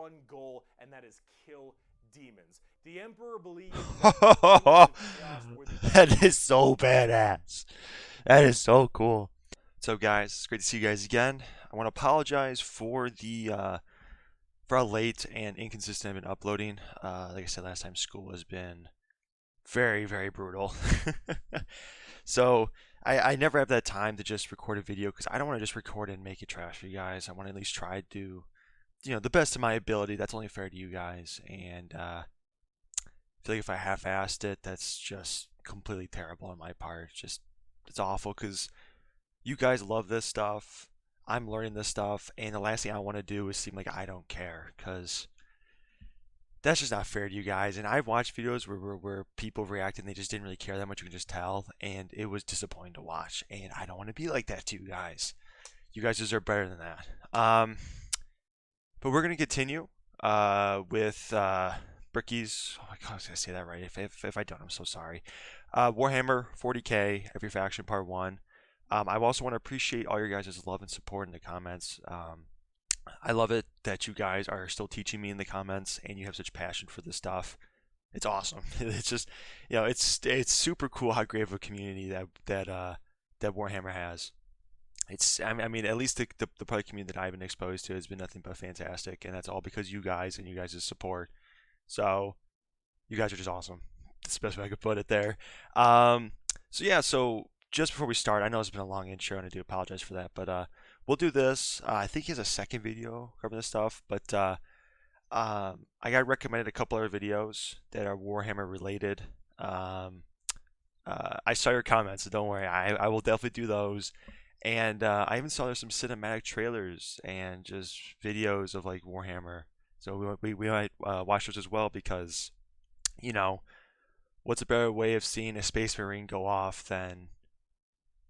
one goal, and that is kill demons. The Emperor believes That is so badass. That is so cool. So guys, it's great to see you guys again. I want to apologize for the for how late and inconsistent I've been uploading. Like I said last time, school has been very, very brutal. So I never have that time to just record a video because I don't want to just record it and make it trash for you guys. I want to at least try to do, the best of my ability. That's only fair to you guys. And I feel like if I half-assed it, that's just completely terrible on my part. It's awful because you guys love this stuff. I'm learning this stuff, and the last thing I want to do is seem like I don't care because that's just not fair to you guys. And I've watched videos where people react and they just didn't really care that much. You can just tell, and it was disappointing to watch. And I don't want to be like that to you guys. You guys deserve better than that. But we're gonna continue with Bricky's. Oh my god, I was gonna say that right. If I don't, I'm so sorry. Warhammer 40k, every faction part 1. I also want to appreciate all your guys' love and support in the comments. I love it that you guys are still teaching me in the comments and you have such passion for this stuff. It's awesome. It's just, it's super cool how great of a community that Warhammer has. I mean, at least the product community that I've been exposed to has been nothing but fantastic, and that's all because you guys and you guys' support. So, you guys are just awesome. That's the best way I could put it there. So yeah, so just before we start, I know it's been a long intro, and I do apologize for that, but we'll do this. I think he has a second video covering this stuff, but I got recommended a couple other videos that are Warhammer related. I saw your comments, so don't worry. I will definitely do those. And I even saw there's some cinematic trailers and just videos of like Warhammer. So we might watch those as well because, you know, what's a better way of seeing a Space Marine go off than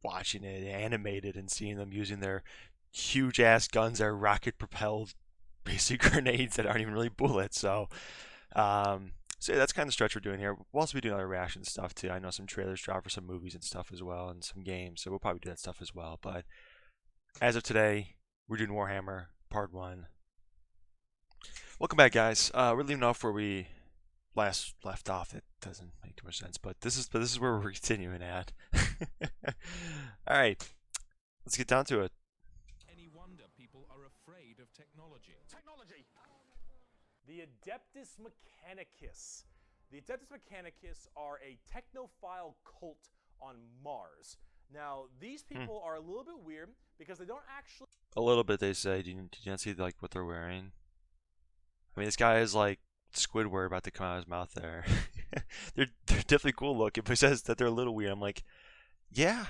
watching it animated and seeing them using their huge ass guns that are rocket propelled basic grenades that aren't even really bullets. So yeah, that's kind of the stretch we're doing here. We'll also be doing other reaction stuff too. I know some trailers drop for some movies and stuff as well, and some games, so we'll probably do that stuff as well. But as of today, we're doing Warhammer Part 1. Welcome back, guys. We're leaving off where we last left off. It doesn't make too much sense, but this is where we're continuing at. All right, let's get down to it. Any wonder people are afraid of technology. The Adeptus Mechanicus. The Adeptus Mechanicus are a technophile cult on Mars. Now, these people are a little bit weird because they don't actually... A little bit, they say. Did you not see like what they're wearing? I mean, this guy is like Squidward about to come out of his mouth there. they're definitely cool looking, but he says that they're a little weird. I'm like, yeah,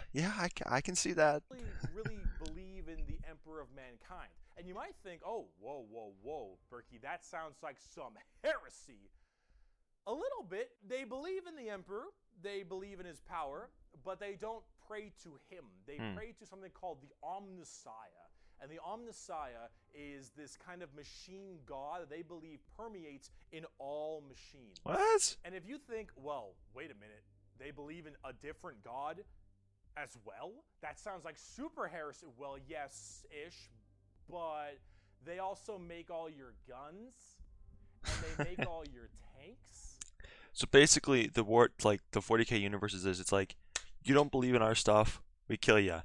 I can see that. really believe in the Emperor of Mankind. And you might think, oh, whoa, Berkey, that sounds like some heresy. A little bit. They believe in the Emperor, they believe in his power, but they don't pray to him. They pray to something called the Omnissiah. And the Omnissiah is this kind of machine god that they believe permeates in all machines. What? And if you think, well, wait a minute, they believe in a different god as well? That sounds like super heresy. Well, yes-ish, but they also make all your guns, and they make all your tanks. So basically, the 40k universe is this. It's like, you don't believe in our stuff, we kill you.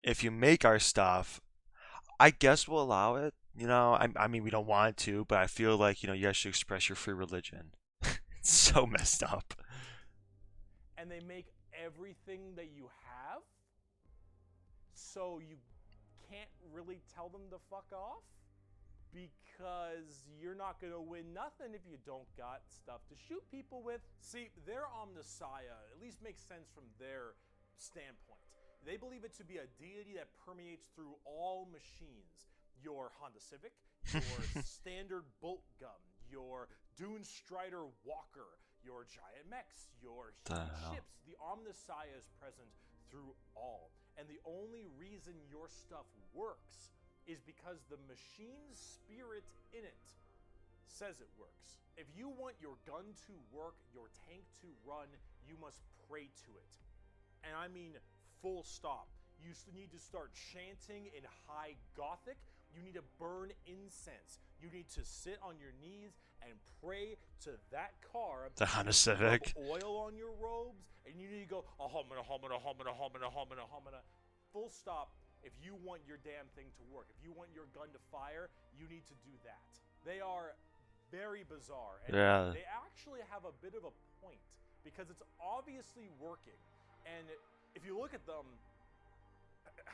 If you make our stuff, I guess we'll allow it. I mean, we don't want to, but I feel like, you guys should express your free religion. It's so messed up. And they make everything that you have, so you can't really tell them to fuck off, because you're not going to win nothing if you don't got stuff to shoot people with. See, their Omnissiah at least makes sense from their standpoint. They believe it to be a deity that permeates through all machines. Your Honda Civic, your standard bolt gun, your Dune Strider Walker, your giant mechs, your ships. The Omnissiah is present through all. And the only reason your stuff works is because the machine's spirit in it says it works. If you want your gun to work, your tank to run, you must pray to it. And I mean full stop. You need to start chanting in high Gothic You need to burn incense. You need to sit on your knees and pray to that car. The Honda You need to Civic. rub oil on your robes, and you need to go humana, humana, humana, humana, humana, humana. Full stop. If you want your damn thing to work, if you want your gun to fire, you need to do that. They are very bizarre, and Yeah. they actually have a bit of a point because it's obviously working. And if you look at them,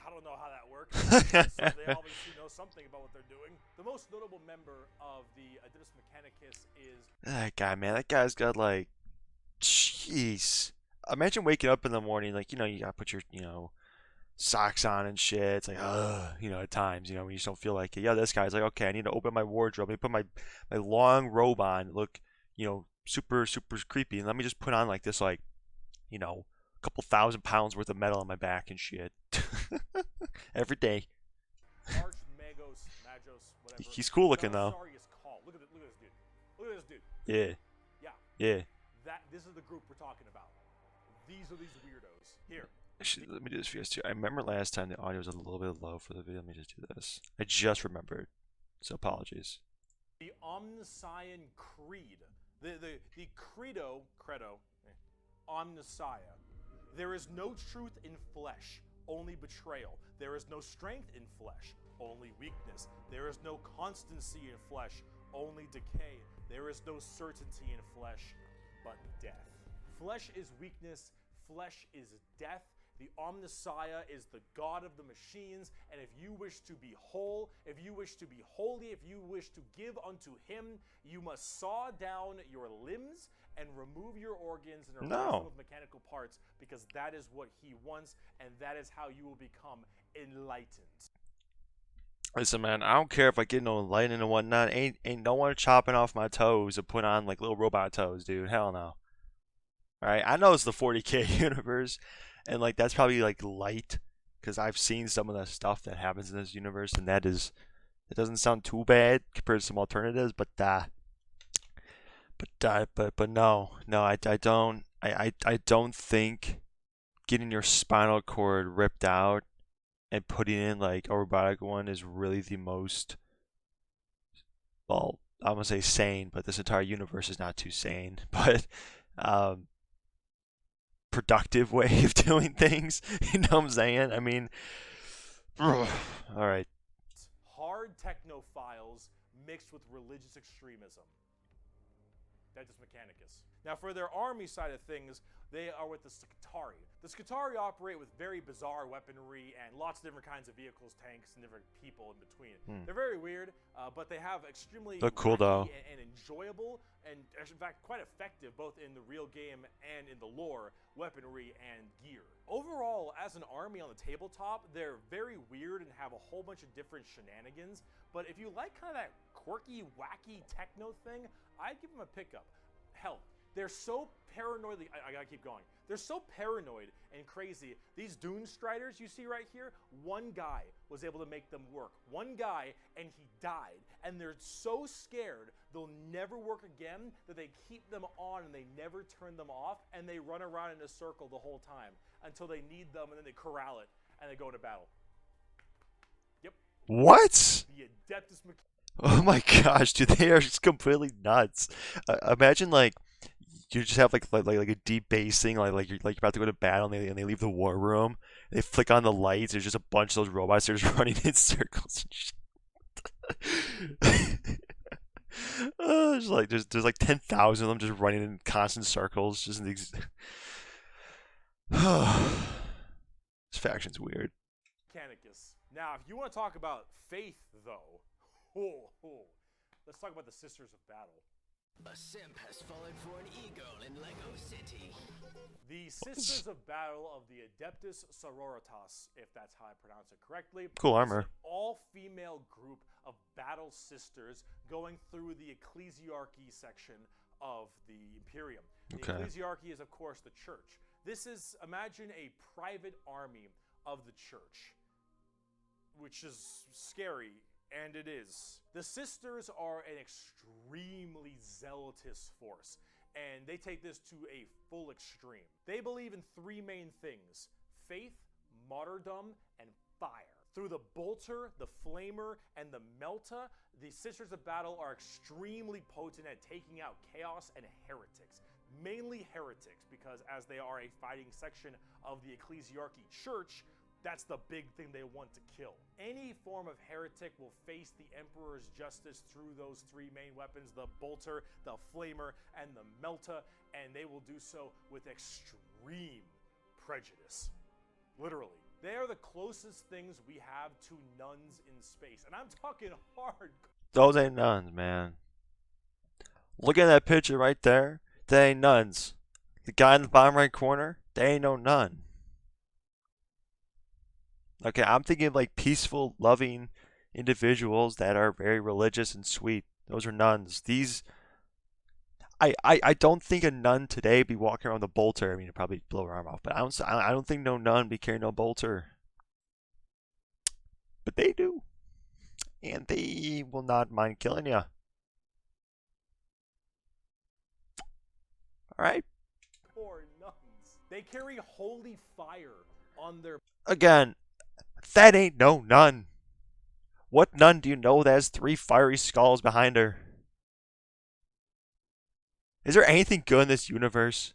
I don't know how that works. So they obviously know something about what they're doing. The most notable member of the Adeptus Mechanicus is That guy, man. That guy's got like, jeez. Imagine waking up in the morning, like, you gotta put your, socks on and shit. It's like, at times, when you just don't feel like it. Yeah, this guy's like, okay, I need to open my wardrobe. Let me put my long robe on, look, super, super creepy. And let me just put on like this, like, a couple 1,000 pounds worth of metal on my back and shit. Every day. Magos, whatever. He's cool looking though. Look at this dude. Look at this dude. Yeah. Yeah. This is the group we're talking about. These are these weirdos. Here. Actually, let me do this for you guys too. I remember last time the audio was a little bit low for the video. Let me just do this. I just remembered. So apologies. The Omnissiah Creed. The credo, Omnissiah. There is no truth in flesh, only betrayal. There is no strength in flesh, only weakness. There is no constancy in flesh, only decay. There is no certainty in flesh, but death. Flesh is weakness, flesh is death. The Omnissiah is the god of the machines, and if you wish to be whole, if you wish to be holy, if you wish to give unto him, you must saw down your limbs and remove your organs and replace them with mechanical parts, because that is what he wants, and that is how you will become enlightened. Listen, man, I don't care if I get no enlightenment and whatnot. Ain't no one chopping off my toes to put on like little robot toes, dude. Hell no. Alright, I know it's the 40k universe, and like that's probably like light, because I've seen some of the stuff that happens in this universe, and it doesn't sound too bad compared to some alternatives, but no, I don't think getting your spinal cord ripped out and putting in like a robotic one is really the most, well, I'm gonna say sane, but this entire universe is not too sane, but productive way of doing things. You know what I'm saying? I mean, all right. Hard technophiles mixed with religious extremism. Adeptus Mechanicus. Now, for their army side of things, they are with the Scutari. The Scutari operate with very bizarre weaponry and lots of different kinds of vehicles, tanks, and different people in between. They're very weird, but they have extremely cool though, and enjoyable, and in fact quite effective both in the real game and in the lore, weaponry and gear. Overall, as an army on the tabletop, they're very weird and have a whole bunch of different shenanigans, but if you like kind of that quirky, wacky techno thing, I'd give them a pickup. Hell, they're so paranoid. I gotta keep going. They're so paranoid and crazy. These Dune Striders you see right here, one guy was able to make them work. One guy, and he died. And they're so scared they'll never work again that they keep them on and they never turn them off, and they run around in a circle the whole time until they need them, and then they corral it and they go into battle. Yep. What? The Adeptus Mechanicus. Oh my gosh, dude, they are just completely nuts. Imagine like you just have like a deep bass thing, like you're about to go to battle, and they leave the war room. They flick on the lights. There's just a bunch of those robots. They're just running in circles and shit. There's like 10,000 of them just running in constant circles. Just in these. This faction's weird. Mechanicus. Now, if you want to talk about faith, though, let's talk about the Sisters of Battle. A simp has fallen for an eagle in Lego City. The Sisters of Battle of the Adeptus Sororitas, if that's how I pronounce it correctly. Cool armor. It's an all-female group of battle sisters going through the ecclesiarchy section of the Imperium. The ecclesiarchy is, of course, the church. This is, imagine a private army of the church, which is scary. And it is. The sisters are an extremely zealotous force, and they take this to a full extreme. They believe in three main things: faith, martyrdom, and fire. Through the Bolter, the Flamer, and the Melta, the Sisters of Battle are extremely potent at taking out Chaos and Heretics. Mainly Heretics, because as they are a fighting section of the Ecclesiarchy Church, that's the big thing they want to kill. Any form of heretic will face the Emperor's justice through those three main weapons, the Bolter, the Flamer, and the Melta, and they will do so with extreme prejudice. Literally. They are the closest things we have to nuns in space. And I'm talking hard. Those ain't nuns, man. Look at that picture right there. They ain't nuns. The guy in the bottom right corner, they ain't no nun. Okay, I'm thinking of like peaceful, loving individuals that are very religious and sweet. Those are nuns. These, I don't think a nun today be walking around with a bolter. I mean, it'd probably blow her arm off, but I don't think no nun be carrying no bolter. But they do, and they will not mind killing you. All right. Poor nuns. They carry holy fire on their. Again, that ain't no nun. What nun do you know that has 3 fiery skulls behind her? Is there anything good in this universe?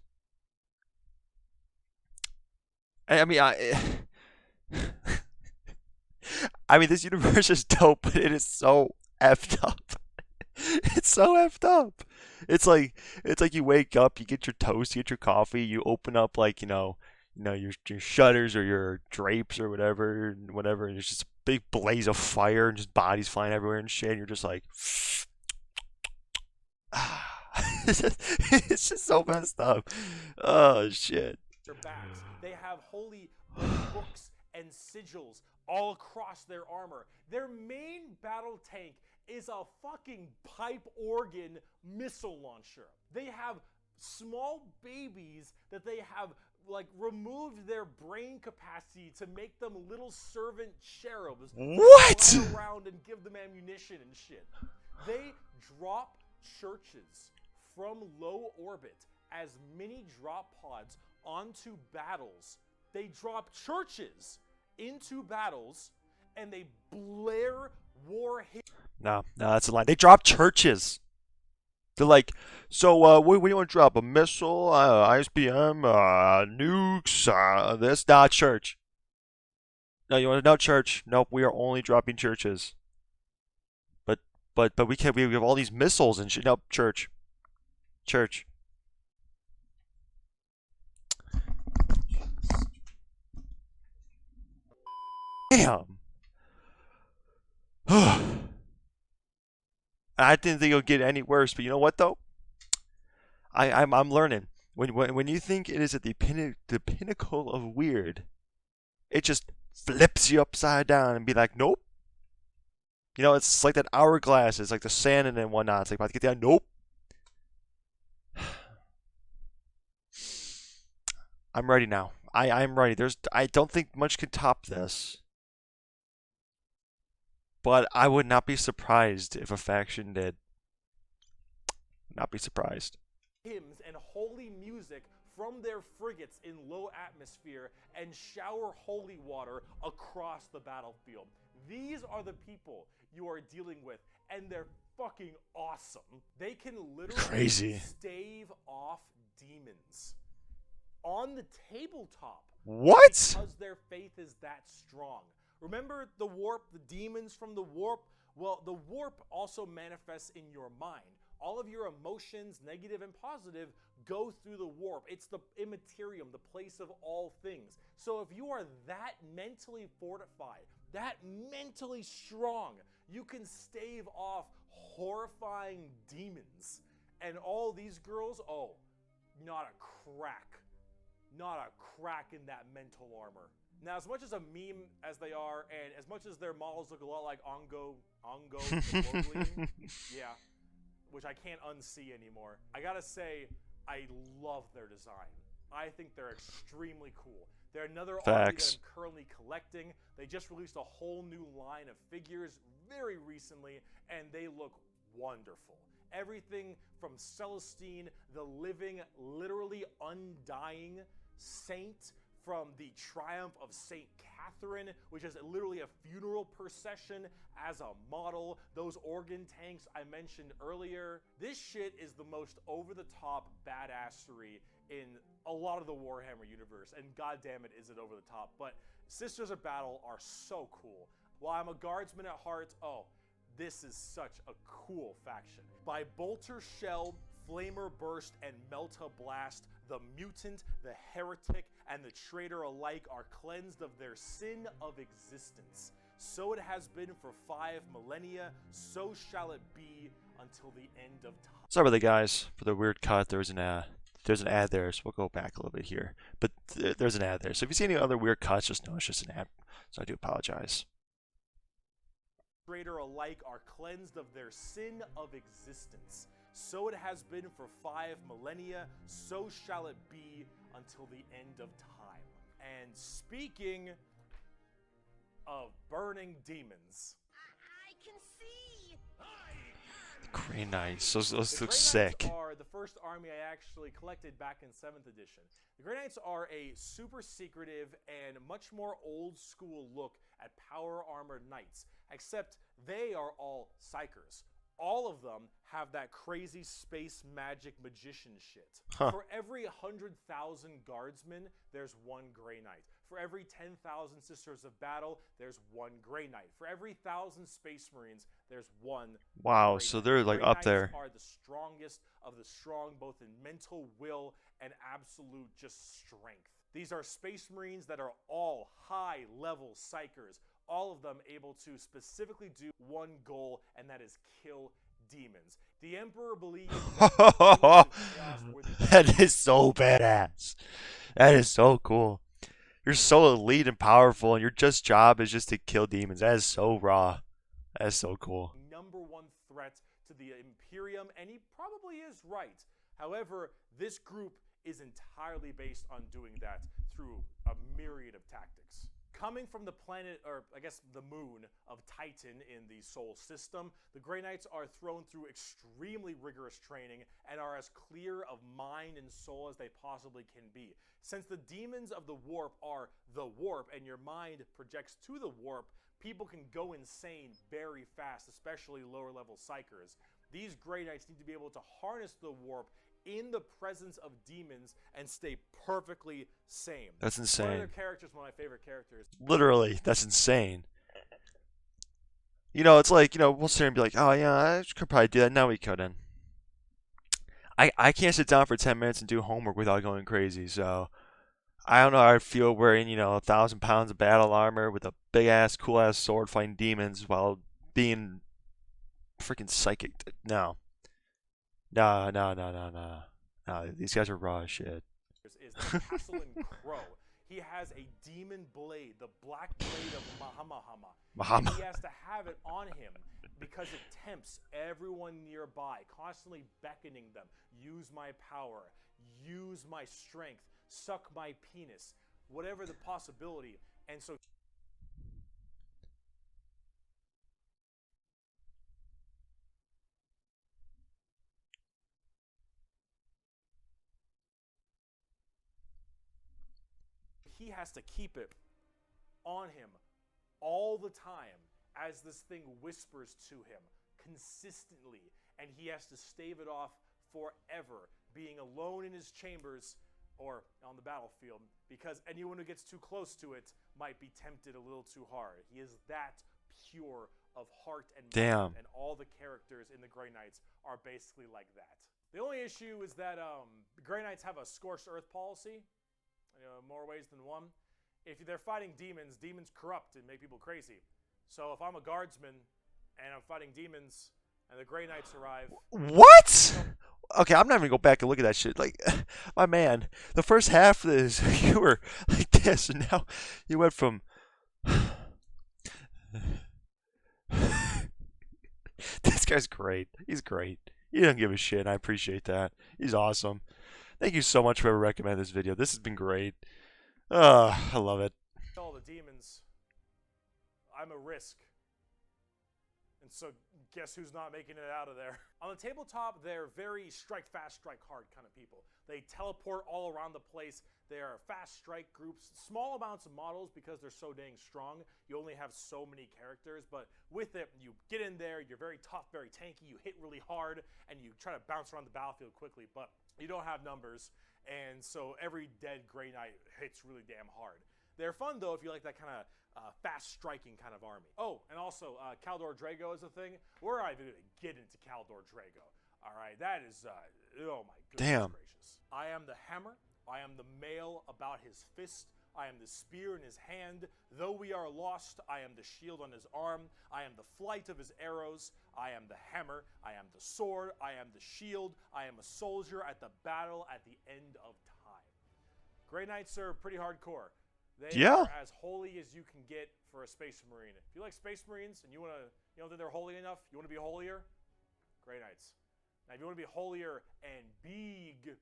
I mean, I mean, this universe is dope, but it is so effed up. It's so effed up. It's like you wake up, you get your toast, you get your coffee, you open up like your shutters or your drapes or whatever, and there's just a big blaze of fire and just bodies flying everywhere and shit. And you're just like, it's just so messed up. Oh shit. Their backs. They have holy books and sigils all across their armor. Their main battle tank is a fucking pipe organ missile launcher. They have small babies that they have like removed their brain capacity to make them little servant cherubs. What? Fly around and give them ammunition and shit. They drop churches from low orbit as mini drop pods onto battles. They drop churches into battles and they blare war hits. No, that's a lie. They drop churches. They're like, so what do you want to drop? A missile, ISBM, nukes, this, not church. No, you want to know church? Nope, we are only dropping churches. But we can't. We have all these missiles and shit. Nope, church. Church. Damn. I didn't think it would get any worse, but you know what though? I'm learning. When you think it is at the pinnacle of weird, it just flips you upside down and be like, nope. You know, it's like that hourglass. It's like the sand and whatnot. It's like about to get down. Nope. I'm ready now. I'm ready. I don't think much can top this. But I would not be surprised if a faction did. Not be surprised. Hymns and holy music from their frigates in low atmosphere and shower holy water across the battlefield. These are the people you are dealing with, and they're fucking awesome. They can literally stave off demons on the tabletop. What? Because their faith is that strong. Remember the warp, the demons from the warp? Well, the warp also manifests in your mind. All of your emotions, negative and positive, go through the warp. It's the immaterium, the place of all things. So if you are that mentally fortified, that mentally strong, you can stave off horrifying demons. And all these girls, oh, not a crack. Not a crack in that mental armor. Now, as much as a meme as they are, and as much as their models look a lot like Ongo yeah, which I can't unsee anymore, I gotta say, I love their design. I think they're extremely cool. They're another army that I'm currently collecting. They just released a whole new line of figures very recently, and they look wonderful. Everything from Celestine, the living, literally undying saint from the Triumph of St. Catherine, which is literally a funeral procession as a model. Those organ tanks I mentioned earlier. This shit is the most over-the-top badassery in a lot of the Warhammer universe, and goddamn it is it over the top. But Sisters of Battle are so cool. While I'm a guardsman at heart, oh, this is such a cool faction. By Bolter Shell, Flamer Burst, and Melta Blast, the mutant, the heretic, and the traitor alike are cleansed of their sin of existence. So it has been for 5 millennia, so shall it be until the end of time. Sorry about that, guys, for the weird cut. There's an ad there, so we'll go back a little bit here. But there's an ad there. So if you see any other weird cuts, just know it's just an ad. So I do apologize. Traitor alike are cleansed of their sin of existence. So it has been for 5 millennia, so shall it be until the end of time. And speaking of burning demons, I can see. Grey Knights. Those the look Grey sick. Knights are the first army I actually collected back in 7th edition. The Grey Knights are a super secretive and much more old school look at power armored knights, except they are all psychers. All of them have that crazy space magic magician shit. Huh. For every 100,000 guardsmen, there's one Grey Knight. For every 10,000 Sisters of Battle, there's one Grey Knight. For every 1,000 Space Marines, there's one Wow, Grey so Knight. they're like Grey up Knights there. are the strongest of the strong, both in mental will and absolute just strength. These are Space Marines that are all high-level psychers, all of them able to specifically do one goal, and that is kill demons. The Emperor believes That is so badass. That is so cool. You're so elite and powerful, and your job is just to kill demons. That is so raw. That is so cool. #1 threat to the Imperium, and he probably is right. However, this group is entirely based on doing that through a myriad of tactics. Coming from the planet, or I guess the moon, of Titan in the Sol system, the Grey Knights are thrown through extremely rigorous training and are as clear of mind and soul as they possibly can be. Since the demons of the warp are the warp and your mind projects to the warp, people can go insane very fast, especially lower level psychers. These Grey Knights need to be able to harness the warp in the presence of demons and stay perfectly sane. That's One insane. of their characters, one of my favorite characters. Literally, that's insane. You know, it's like, you know, we'll sit here and be like, oh yeah, I could probably do that. No, we couldn't. I can't sit down for 10 minutes and do homework without going crazy, so I don't know how I'd feel wearing, you know, 1,000 pounds of battle armor with a big ass, cool ass sword fighting demons while being freaking psychic. No. No, these guys are raw as shit. Is the Castellan Crow. He has a demon blade, the black blade of Mahamahama. And he has to have it on him because it tempts everyone nearby, constantly beckoning them. Use my power, use my strength, suck my penis, whatever the possibility. And so he has to keep it on him all the time as this thing whispers to him consistently, and he has to stave it off forever, being alone in his chambers or on the battlefield, because anyone who gets too close to it might be tempted a little too hard. He is that pure of heart and mind, and all the characters in the Grey Knights are basically like that. The only issue is that the Grey Knights have a scorched earth policy, more ways than one. If they're fighting demons, demons corrupt and make people crazy. So if I'm a guardsman and I'm fighting demons and the Grey Knights arrive... What? Okay, I'm not even going to go back and look at that shit. Like, my man, the first half of this, you were like this, and now you went from... This guy's great. He's great. He doesn't give a shit. I appreciate that. He's awesome. Thank you so much for recommending this video. This has been great. I love it. All the demons, I'm a risk. And so guess who's not making it out of there? On the tabletop, they're very strike fast, strike hard kind of people. They teleport all around the place. They are fast strike groups, small amounts of models because they're so dang strong. You only have so many characters, but with it, you get in there, you're very tough, very tanky, you hit really hard, and you try to bounce around the battlefield quickly, but you don't have numbers, and so every dead Grey Knight hits really damn hard. They're fun, though, if you like that kind of fast striking kind of army. Oh, and also, Caldor Drago is a thing. We're not even going to get into Caldor Drago. All right, that is, oh my goodness gracious. I am the hammer. I am the mail about his fist. I am the spear in his hand. Though we are lost, I am the shield on his arm. I am the flight of his arrows. I am the hammer. I am the sword. I am the shield. I am a soldier at the battle at the end of time. Grey Knights are pretty hardcore. They are as holy as you can get for a Space Marine. If you like Space Marines and you want to, you know that they're holy enough, you want to be holier, Grey Knights. Now, if you want to be holier and big,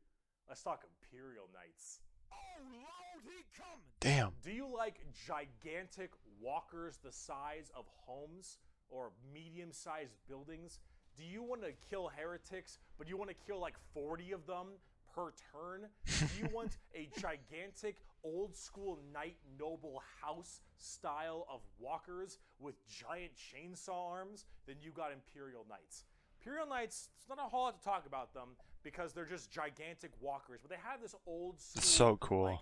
let's talk Imperial Knights. Oh, Lord, he coming! Damn. Do you like gigantic walkers the size of homes or medium-sized buildings? Do you want to kill heretics, but you want to kill like 40 of them per turn? Do you want a gigantic old-school knight noble house style of walkers with giant chainsaw arms? Then you got Imperial Knights. Imperial Knights, it's not a whole lot to talk about them because they're just gigantic walkers, but they have this old school, so cool, like,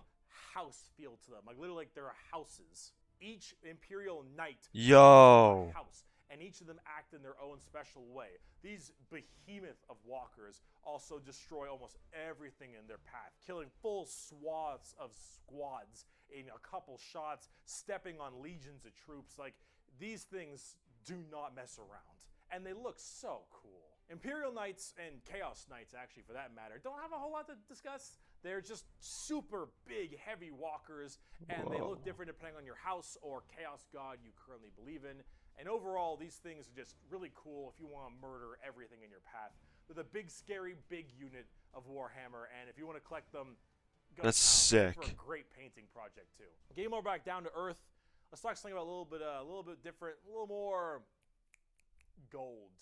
house feel to them. Like literally, like they're houses. Each Imperial Knight yo, is a house, and each of them act in their own special way. These behemoth of walkers also destroy almost everything in their path, killing full swaths of squads in a couple shots, stepping on legions of troops. Like, these things do not mess around. And they look so cool. Imperial Knights and Chaos Knights, actually, for that matter, don't have a whole lot to discuss. They're just super big, heavy walkers, and they look different depending on your house or chaos god you currently believe in. And overall, these things are just really cool if you want to murder everything in your path. They're the big, scary, big unit of Warhammer, and if you want to collect them, go that's to town. sick. For a great painting project, too. Getting more back down to earth, let's talk something about a little bit different, a little more gold.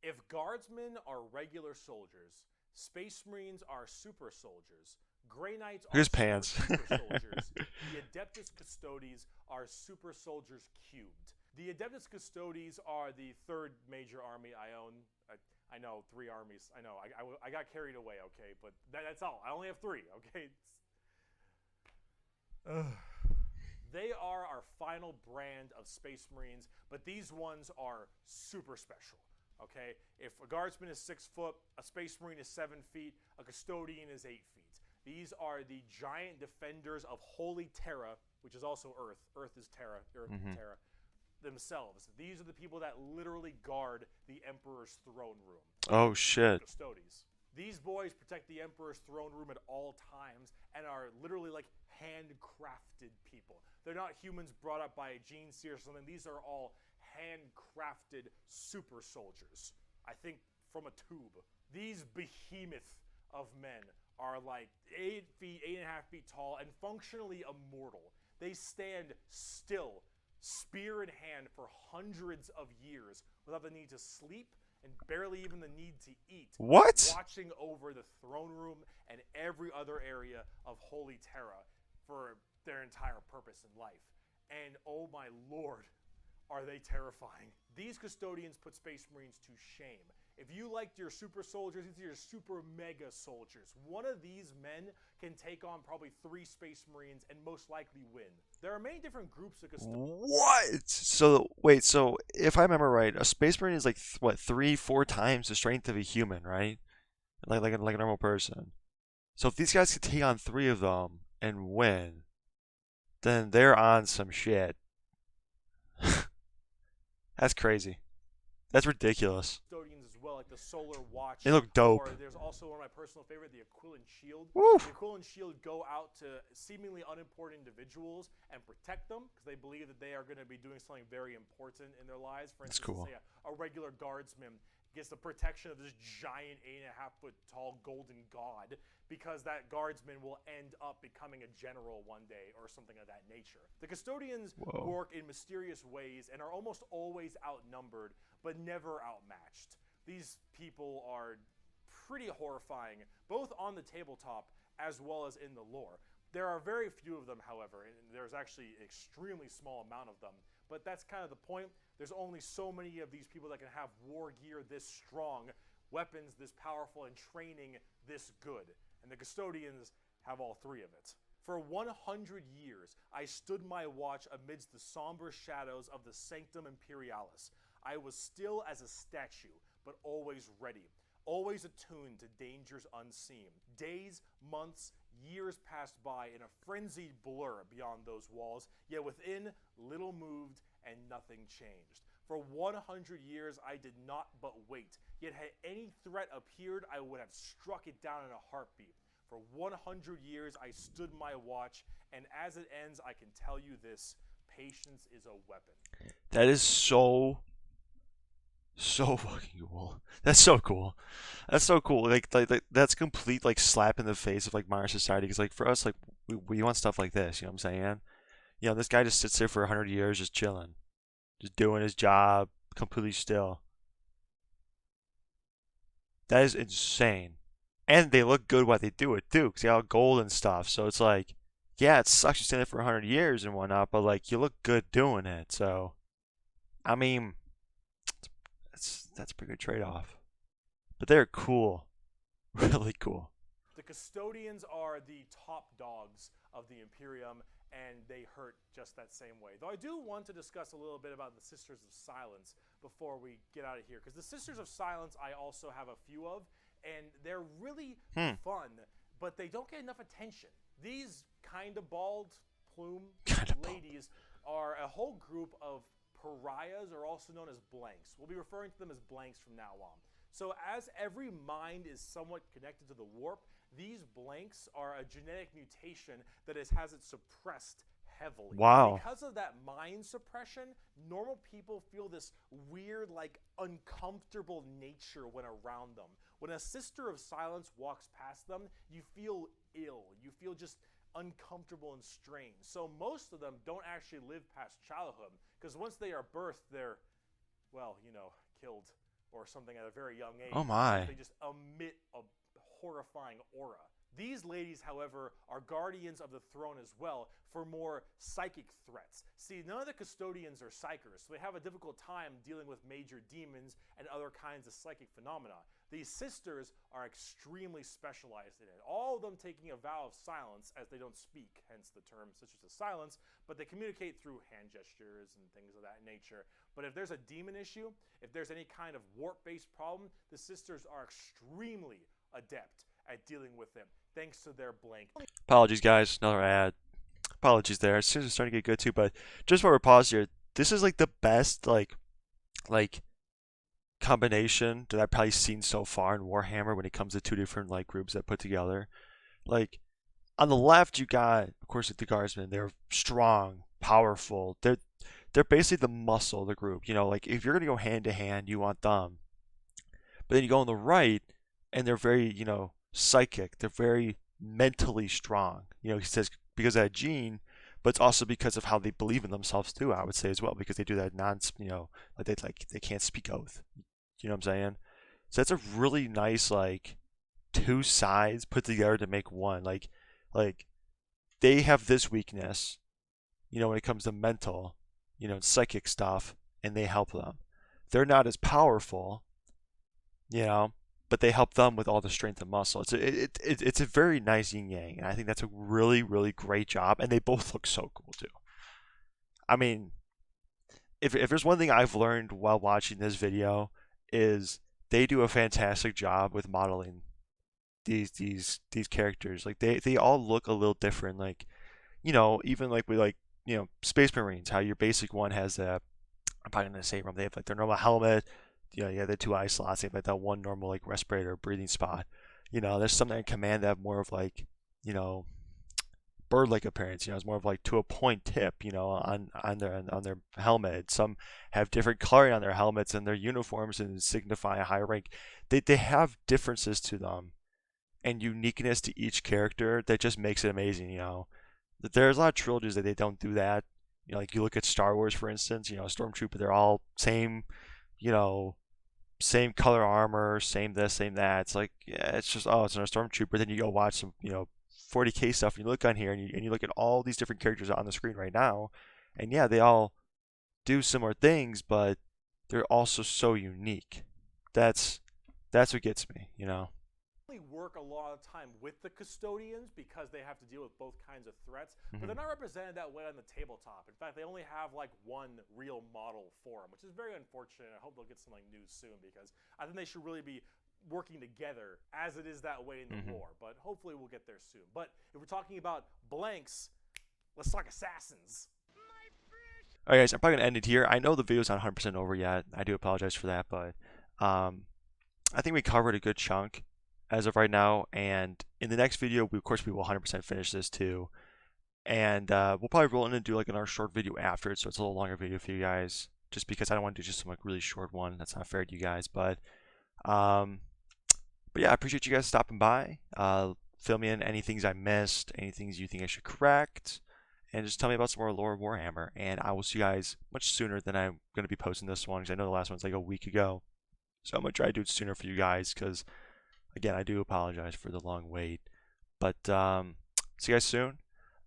If guardsmen are regular soldiers, Space Marines are super soldiers, Grey Knights are super soldiers, the Adeptus Custodes are super soldiers cubed. The Adeptus Custodes are the third major army I own. I know, 3 armies. I know, I got carried away, okay, but that's all. I only have 3, okay? They are our final brand of Space Marines, but these ones are super special. Okay, if a guardsman is 6 foot, a Space Marine is 7 feet, a custodian is 8 feet. These are the giant defenders of Holy Terra, which is also Earth. Earth is Terra. Earth is Terra. Themselves. These are the people that literally guard the Emperor's throne room. Oh shit. Custodes. These boys protect the Emperor's throne room at all times and are literally like handcrafted people. They're not humans brought up by a gene seer or something. These are all handcrafted super soldiers. I think from a tube. These behemoth of men are like 8 feet, 8.5 feet tall, and functionally immortal. They stand still, spear in hand, for hundreds of years without the need to sleep and barely even the need to eat. What? Watching over the throne room and every other area of Holy Terra for their entire purpose in life. And oh my lord, are they terrifying. These custodians put Space Marines to shame. If you liked your super soldiers, these are your super mega soldiers. One of these men can take on probably 3 Space Marines and most likely win. There are many different groups of custodians. What? So, wait, so if I remember right, a Space Marine is like, what, 3-4 times the strength of a human, right? Like a normal person. So if these guys could take on 3 of them and win, then they're on some shit. That's crazy. That's ridiculous. Custodians as well, like the Solar Watch. They look dope. Or there's also one of my personal favorite, the Aquilin Shield. Woo. The Aquilin Shield go out to seemingly unimportant individuals and protect them because they believe that they are going to be doing something very important in their lives. For instance, cool. say a regular guardsman gets the protection of this giant 8.5 foot tall golden god because that guardsman will end up becoming a general one day or something of that nature. The custodians work in mysterious ways and are almost always outnumbered but never outmatched. These people are pretty horrifying both on the tabletop as well as in the lore. There are very few of them, however, and there's actually an extremely small amount of them. But that's kind of the point. There's only so many of these people that can have war gear this strong, weapons this powerful, and training this good. And the Custodians have all three of it. For 100 years, I stood my watch amidst the somber shadows of the Sanctum Imperialis. I was still as a statue, but always ready, always attuned to dangers unseen. Days, months, years passed by in a frenzied blur beyond those walls, yet within little moved and nothing changed. For 100 years I did not but wait, yet had any threat appeared, I would have struck it down in a heartbeat. For 100 years I stood my watch, and as it ends I can tell you this: patience is a weapon. That is so fucking cool. That's so cool. That's so cool. Like that's complete like slap in the face of like modern society. Because like for us, like we want stuff like this. You know what I'm saying? You know, this guy just sits there for 100 years, just chilling, just doing his job, completely still. That is insane. And they look good while they do it too, because they all gold and stuff. So it's like, yeah, it sucks you stay there for 100 years and whatnot, but like you look good doing it. So, I mean, that's a pretty good trade-off. But they're cool, really cool. The Custodians are the top dogs of the Imperium, and they hurt just that same way. Though I do want to discuss a little bit about the Sisters of Silence before we get out of here, because the Sisters of Silence I also have a few of, and they're really fun, but they don't get enough attention. These kind of bald plume ladies are a whole group of pariahs, or also known as blanks. We'll be referring to them as blanks from now on. So as every mind is somewhat connected to the warp, these blanks are a genetic mutation that has it suppressed heavily. Wow. Because of that mind suppression, normal people feel this weird, like, uncomfortable nature when around them. When a Sister of Silence walks past them, you feel ill. You feel just uncomfortable and strange. So most of them don't actually live past childhood, because once they are birthed, they're, well, you know, killed or something at a very young age. Oh my. They just emit a horrifying aura. These ladies, however, are guardians of the throne as well for more psychic threats. See, none of the Custodians are psychers, so they have a difficult time dealing with major demons and other kinds of psychic phenomena. These sisters are extremely specialized in it, all of them taking a vow of silence as they don't speak, hence the term Sisters of Silence, but they communicate through hand gestures and things of that nature. But if there's a demon issue, if there's any kind of warp-based problem, the sisters are extremely adept at dealing with them, thanks to their blank. Apologies, guys. Another ad. Apologies there. As soon as it's starting to get good too, but just for a pause here, this is like the best like combination that I've probably seen so far in Warhammer when it comes to two different like groups that put together. Like on the left, you got, of course, the Guardsmen. They're strong, powerful. They're basically the muscle of the group. You know, like if you're gonna go hand to hand, you want them. But then you go on the right, and they're very, you know, psychic. They're very mentally strong. You know, he says because of that gene, but it's also because of how they believe in themselves too. I would say as well, because they do that you know, like they can't speak oath. You know what I'm saying? So that's a really nice like two sides put together to make one. Like they have this weakness, you know, when it comes to mental, you know, psychic stuff, and they help them. They're not as powerful, you know, but they help them with all the strength and muscle. It's a very nice yin yang, and I think that's a really, really great job. And they both look so cool too. I mean, if there's one thing I've learned while watching this video, is they do a fantastic job with modeling these characters. Like they all look a little different. Like, you know, even like with like, you know, Space Marines, how your basic one has a, I'm probably gonna say wrong, they have like their normal helmet. You know, you have the two eye slots. They have like that one normal like respirator breathing spot. You know, there's some that in command that have more of like, you know, bird-like appearance. You know, it's more of like to a point tip. You know, on their helmet. Some have different coloring on their helmets and their uniforms and signify a higher rank. They have differences to them and uniqueness to each character that just makes it amazing. You know, there's a lot of trilogies that they don't do that. You know, like you look at Star Wars, for instance. You know, Stormtrooper, they're all same. You know, same color armor, same this, same that. It's like, yeah, it's just, oh, it's a Stormtrooper. Then you go watch some, you know, WH40k stuff, and you look on here, and you look at all these different characters on the screen right now, and yeah, they all do similar things, but they're also so unique. That's what gets me, you know. Work a lot of time with the custodians because they have to deal with both kinds of threats, but they're not represented that way on the tabletop. In fact, they only have like one real model for them, which is very unfortunate. I hope they'll get some like news soon, because I think they should really be working together as it is that way in the lore, but hopefully we'll get there soon. But if we're talking about blanks, let's talk assassins. Alright guys, I'm probably going to end it here. I know the video's not 100% over yet. I do apologize for that, but I think we covered a good chunk as of right now, and in the next video, of course, we will 100% finish this too, and we'll probably roll in and do like another short video after it, so it's a little longer video for you guys, just because I don't want to do just some like really short one. That's not fair to you guys, but yeah, I appreciate you guys stopping by. Fill me in any things I missed, any things you think I should correct, and just tell me about some more lore of Warhammer, and I will see you guys much sooner than I'm going to be posting this one, because I know the last one's like a week ago, so I'm going to try to do it sooner for you guys, because again, I do apologize for the long wait, but see you guys soon.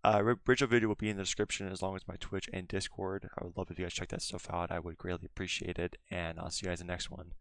Original video will be in the description, as long as my Twitch and Discord. I would love if you guys check that stuff out. I would greatly appreciate it, and I'll see you guys in the next one.